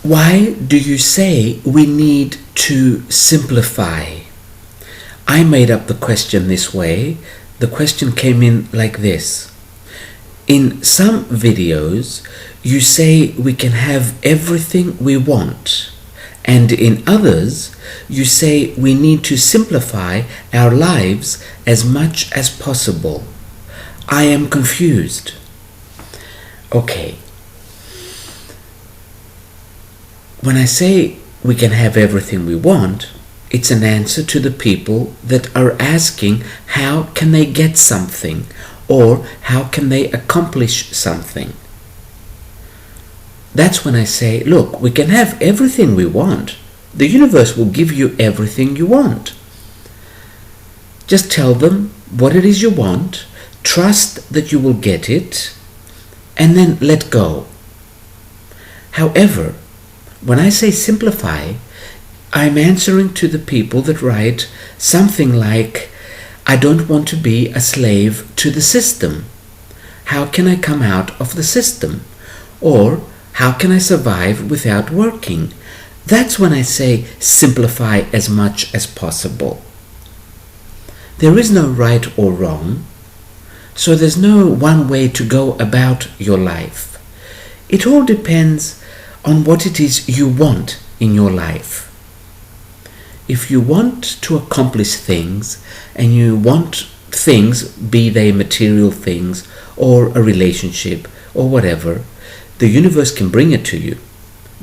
Why do you say we need to simplify? I made up the question this way. The question came in like this. In some videos, you say we can have everything we want, and in others, you say we need to simplify our lives as much as possible. I am confused. Okay. When I say we can have everything we want, it's an answer to the people that are asking how can they get something or how can they accomplish something. That's when I say, look, we can have everything we want. The universe will give you everything you want. Just tell them what it is you want, trust that you will get it, and then let go. However, when I say simplify, I'm answering to the people that write something like, I don't want to be a slave to the system. How can I come out of the system? Or how can I survive without working? That's when I say simplify as much as possible. There is no right or wrong, so there's no one way to go about your life. It all depends on what it is you want in your life. If you want to accomplish things and you want things, be they material things or a relationship or whatever, the universe can bring it to you.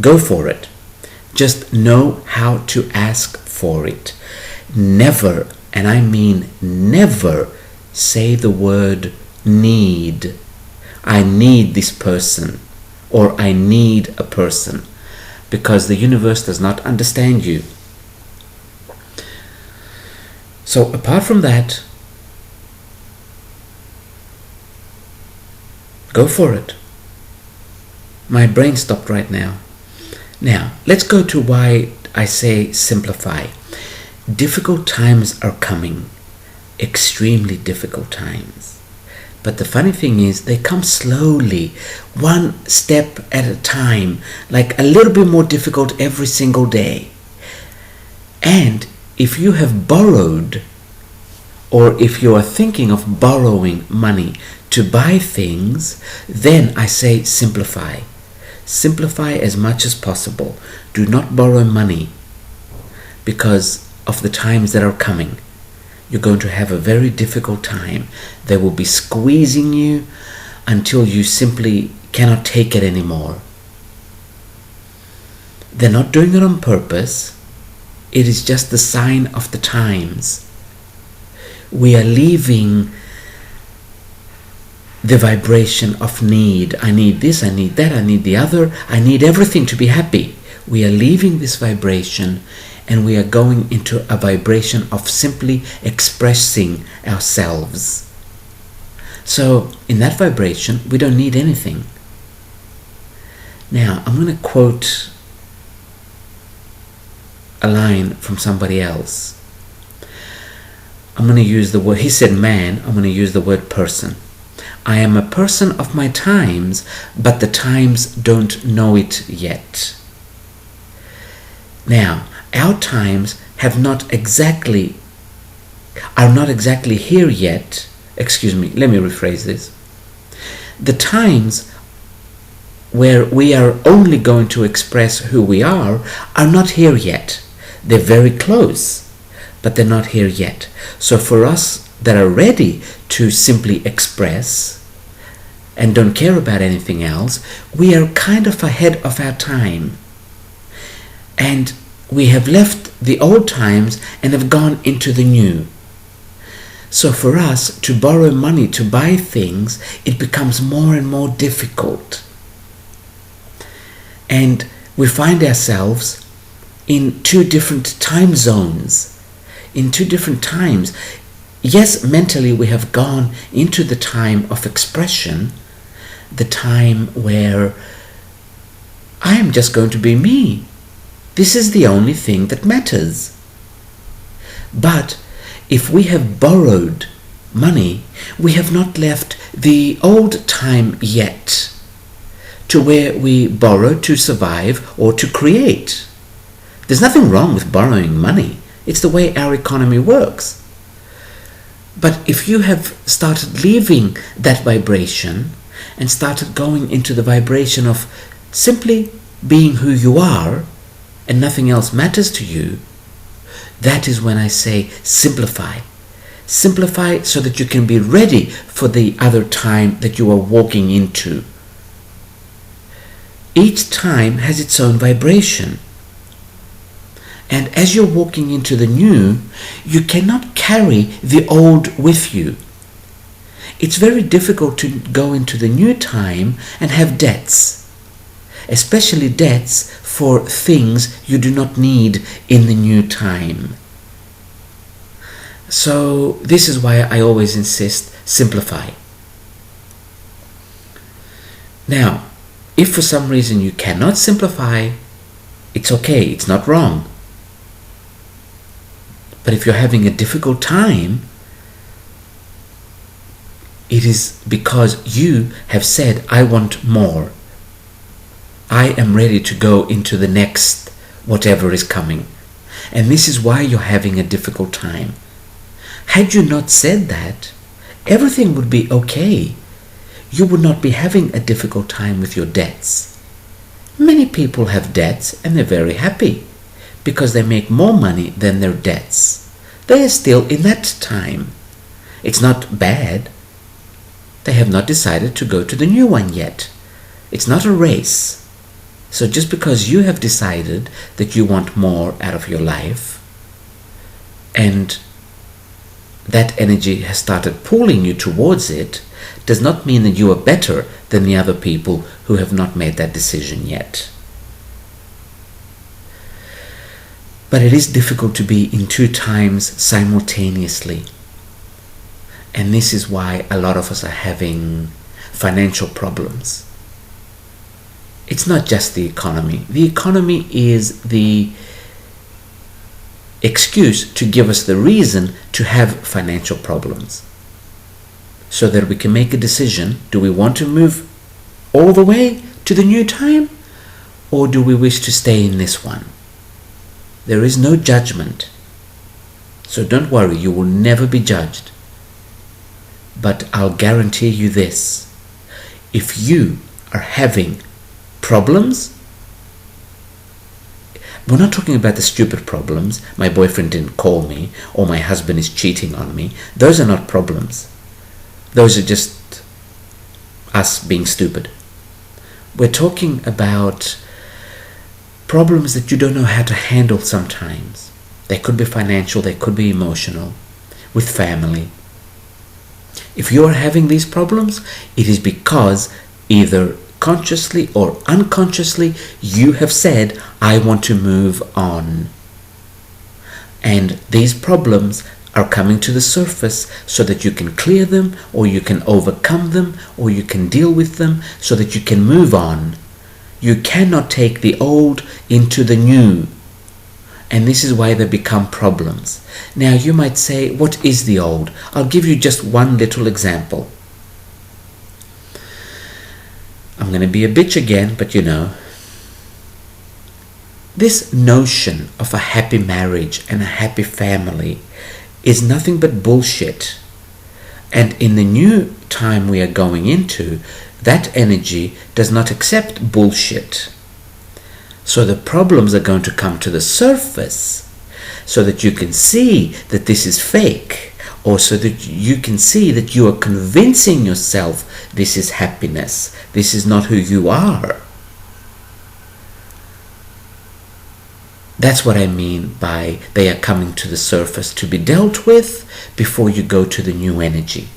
Go for it. Just know how to ask for it. Never, and I mean never, say the word need. I need this person. Or I need a person, because the universe does not understand you. So apart from that, go for it. My brain stopped right now. Now, let's go to why I say simplify. Difficult times are coming. Extremely difficult times. But the funny thing is, they come slowly, one step at a time, like a little bit more difficult every single day. And if you have borrowed, or if you are thinking of borrowing money to buy things, then I say simplify. Simplify as much as possible. Do not borrow money because of the times that are coming. You're going to have a very difficult time. They will be squeezing you until you simply cannot take it anymore. They're not doing it on purpose. It is just the sign of the times. We are leaving the vibration of need. I need this, I need that, I need the other. I need everything to be happy. We are leaving this vibration and we are going into a vibration of simply expressing ourselves. So in that vibration, we don't need anything. Now, I'm going to quote a line from somebody else. I'm going to use the word, he said man, I'm going to use the word person. I am a person of my times, but the times don't know it yet. Now, our times are not exactly here yet. Excuse me, let me rephrase this. The times where we are only going to express who we are not here yet. They're very close, but they're not here yet. So for us that are ready to simply express and don't care about anything else, we are kind of ahead of our time. And we have left the old times and have gone into the new. So for us to borrow money to buy things, it becomes more and more difficult. And we find ourselves in two different time zones, in two different times. Yes, mentally we have gone into the time of expression, the time where I am just going to be me. This is the only thing that matters. But if we have borrowed money, we have not left the old time yet to where we borrow to survive or to create. There's nothing wrong with borrowing money. It's the way our economy works. But if you have started leaving that vibration and started going into the vibration of simply being who you are and nothing else matters to you, that is when I say simplify. Simplify so that you can be ready for the other time that you are walking into. Each time has its own vibration. And as you're walking into the new, you cannot carry the old with you. It's very difficult to go into the new time and have debts, especially debts for things you do not need in the new time. So this is why I always insist, simplify. Now, if for some reason you cannot simplify, it's okay, it's not wrong. But if you're having a difficult time, it is because you have said, I want more. I am ready to go into the next whatever is coming. And this is why you're having a difficult time. Had you not said that, everything would be okay. You would not be having a difficult time with your debts. Many people have debts and they're very happy because they make more money than their debts. They are still in that time. It's not bad. They have not decided to go to the new one yet. It's not a race. So just because you have decided that you want more out of your life and that energy has started pulling you towards it, does not mean that you are better than the other people who have not made that decision yet. But it is difficult to be in two times simultaneously. And this is why a lot of us are having financial problems. It's not just the economy. The economy is the excuse to give us the reason to have financial problems. So that we can make a decision. Do we want to move all the way to the new time? Or do we wish to stay in this one? There is no judgment. So don't worry, you will never be judged. But I'll guarantee you this. If you are having problems, we're not talking about the stupid problems, my boyfriend didn't call me, or my husband is cheating on me. Those are not problems. Those are just us being stupid. We're talking about problems that you don't know how to handle sometimes. They could be financial, they could be emotional, with family. If you are having these problems, it is because either consciously or unconsciously you have said, I want to move on. And these problems are coming to the surface so that you can clear them, or you can overcome them, or you can deal with them so that you can move on. You cannot take the old into the new. And this is why they become problems. Now you might say, what is the old? I'll give you just one little example. I'm going to be a bitch again, but you know. This notion of a happy marriage and a happy family is nothing but bullshit. And in the new time we are going into, that energy does not accept bullshit. So the problems are going to come to the surface so that you can see that this is fake, or so that you can see that you are convincing yourself this is happiness. This is not who you are. That's what I mean by they are coming to the surface to be dealt with before you go to the new energy.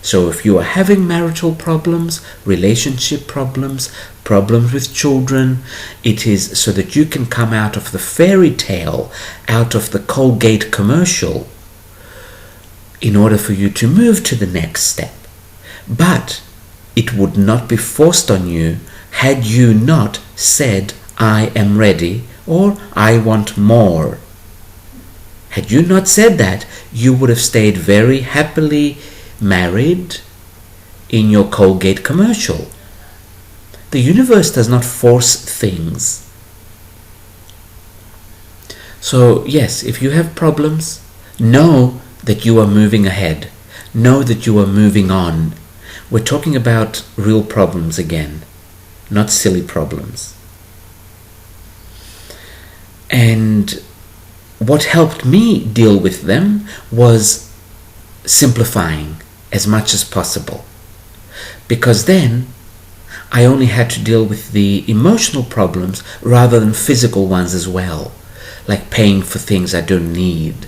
So if you are having marital problems, relationship problems, problems with children, it is so that you can come out of the fairy tale, out of the Colgate commercial, in order for you to move to the next step. But it would not be forced on you had you not said, I am ready, or I want more. Had you not said that, you would have stayed very happily married in your Colgate commercial. The universe does not force things. So yes, if you have problems, know that you are moving ahead. Know that you are moving on. We're talking about real problems again, not silly problems. And what helped me deal with them was simplifying as much as possible. Because then I only had to deal with the emotional problems rather than physical ones as well, like paying for things I don't need.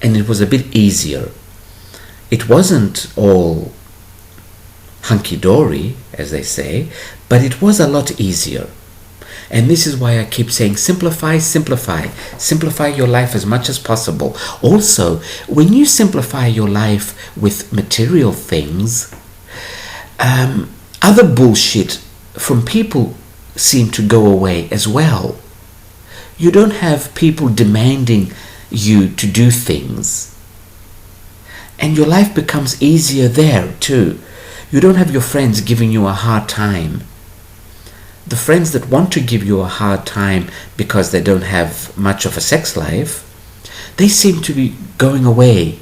And it was a bit easier. It wasn't all hunky-dory, as they say, but it was a lot easier. And this is why I keep saying simplify, simplify. Simplify your life as much as possible. Also, when you simplify your life with material things, other bullshit from people seem to go away as well. You don't have people demanding you to do things. And your life becomes easier there too. You don't have your friends giving you a hard time. The friends that want to give you a hard time because they don't have much of a sex life, they seem to be going away.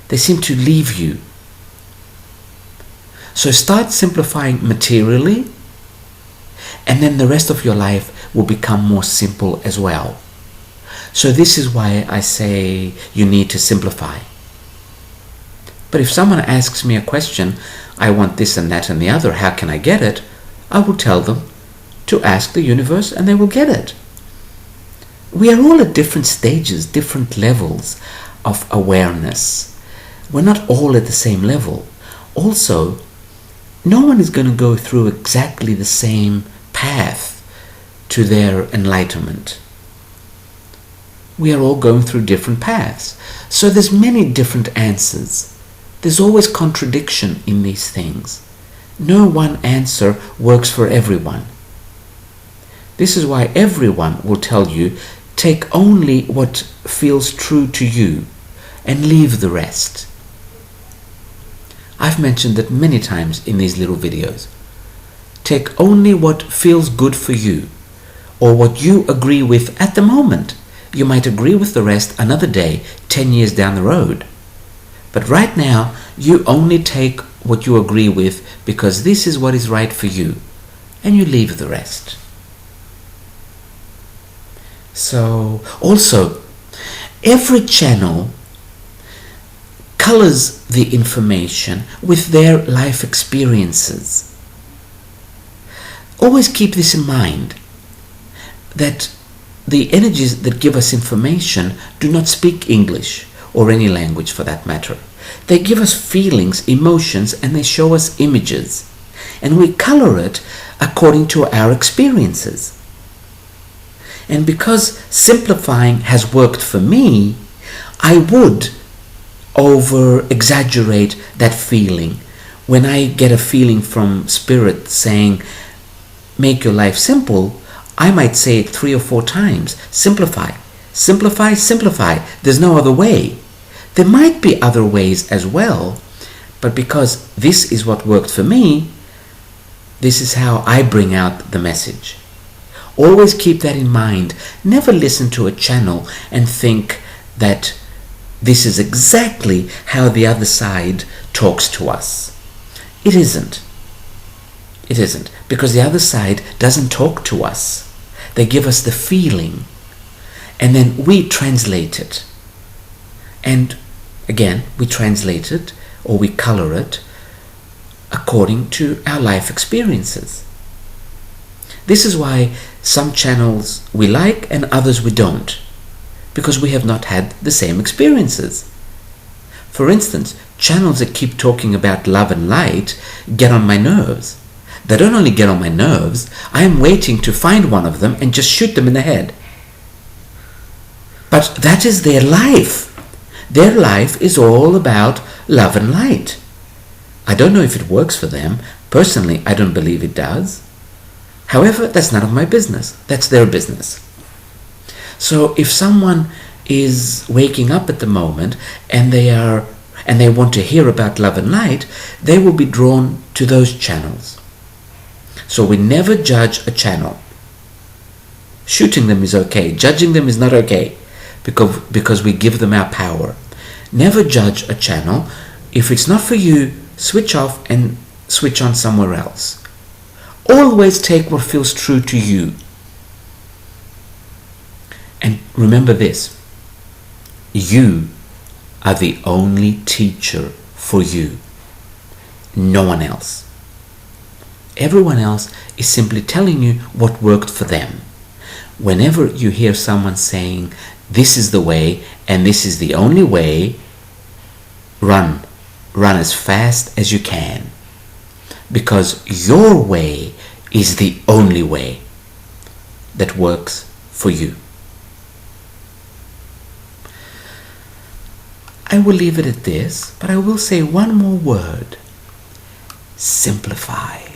They seem to leave you. So start simplifying materially, and then the rest of your life will become more simple as well. So this is why I say you need to simplify. But if someone asks me a question, I want this and that and the other, how can I get it? I will tell them to ask the universe and they will get it. We are all at different stages, different levels of awareness. We're not all at the same level. Also, no one is going to go through exactly the same path to their enlightenment. We are all going through different paths. So there's many different answers. There's always contradiction in these things. No one answer works for everyone. This is why everyone will tell you, take only what feels true to you and leave the rest. I've mentioned that many times in these little videos. Take only what feels good for you or what you agree with at the moment. You might agree with the rest another day, 10 years down the road. But right now, you only take what you agree with because this is what is right for you, and you leave the rest. So, also, every channel colors the information with their life experiences. Always keep this in mind, that the energies that give us information do not speak English or any language for that matter. They give us feelings, emotions, and they show us images. And we color it according to our experiences. And because simplifying has worked for me, I would over-exaggerate that feeling. When I get a feeling from Spirit saying, make your life simple, I might say it 3 or 4 times. Simplify, simplify, simplify. There's no other way. There might be other ways as well, but because this is what worked for me, this is how I bring out the message. Always keep that in mind. Never listen to a channel and think that this is exactly how the other side talks to us. It isn't. It isn't, because the other side doesn't talk to us. They give us the feeling, and then we translate it. And again, we translate it, or we color it, according to our life experiences. This is why some channels we like and others we don't, because we have not had the same experiences. For instance, channels that keep talking about love and light get on my nerves. They don't only get on my nerves, I am waiting to find one of them and just shoot them in the head. But that is their life. Their life is all about love and light. I don't know if it works for them. Personally, I don't believe it does. However, that's none of my business. That's their business. So if someone is waking up at the moment and they want to hear about love and light, they will be drawn to those channels. So we never judge a channel. Shooting them is okay. Judging them is not okay, because we give them our power. Never judge a channel. If it's not for you, switch off and switch on somewhere else. Always take what feels true to you. And remember this: you are the only teacher for you. No one else. Everyone else is simply telling you what worked for them. Whenever you hear someone saying, this is the way and this is the only way, run. Run as fast as you can. Because your way is the only way that works for you. I will leave it at this, but I will say one more word. Simplify.